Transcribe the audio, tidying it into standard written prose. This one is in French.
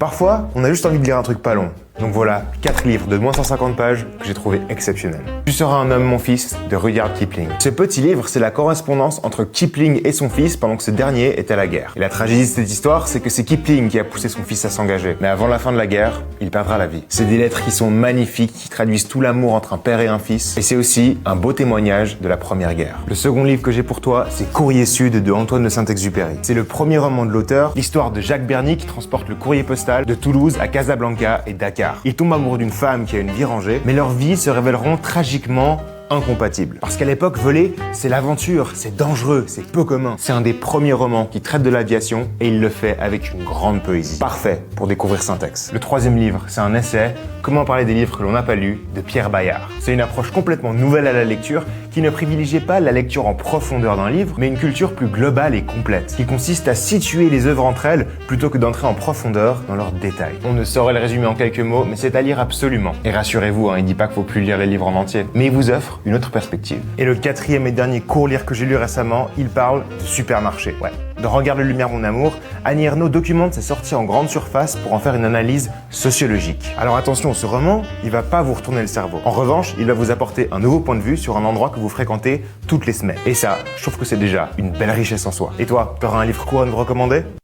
Parfois, on a juste envie de lire un truc pas long. Donc voilà, 4 livres de moins 150 pages que j'ai trouvé exceptionnels. Tu seras un homme, mon fils, de Rudyard Kipling. Ce petit livre, c'est la correspondance entre Kipling et son fils pendant que ce dernier était à la guerre. Et la tragédie de cette histoire, c'est que c'est Kipling qui a poussé son fils à s'engager. Mais avant la fin de la guerre, il perdra la vie. C'est des lettres qui sont magnifiques, qui traduisent tout l'amour entre un père et un fils. Et c'est aussi un beau témoignage de la Première Guerre. Le second livre que j'ai pour toi, c'est Courrier Sud de Antoine de Saint-Exupéry. C'est le premier roman de l'auteur, l'histoire de Jacques Berny qui transporte le courrier postal de Toulouse à Casablanca et Dakar. Il tombe amoureux d'une femme qui a une vie rangée, mais leurs vies se révéleront tragiquement incompatibles. Parce qu'à l'époque, voler, c'est l'aventure, c'est dangereux, c'est peu commun. C'est un des premiers romans qui traite de l'aviation et il le fait avec une grande poésie. Parfait pour découvrir Syntex. Le troisième livre, c'est un essai, Comment parler des livres que l'on n'a pas lus, de Pierre Bayard. C'est une approche complètement nouvelle à la lecture qui ne privilégiait pas la lecture en profondeur d'un livre, mais une culture plus globale et complète, qui consiste à situer les œuvres entre elles plutôt que d'entrer en profondeur dans leurs détails. On ne saurait le résumer en quelques mots, mais c'est à lire absolument. Et rassurez-vous, il dit pas qu'il faut plus lire les livres en entier, mais il vous offre une autre perspective. Et le quatrième et dernier court livre que j'ai lu récemment, il parle de supermarché. Ouais. Dans Regarde le lumière mon amour, Annie Ernaux documente ses sorties en grande surface pour en faire une analyse sociologique. Alors attention, ce roman, il va pas vous retourner le cerveau. En revanche, il va vous apporter un nouveau point de vue sur un endroit que vous fréquentez toutes les semaines. Et ça, je trouve que c'est déjà une belle richesse en soi. Et toi, t'auras un livre court à nous recommander ?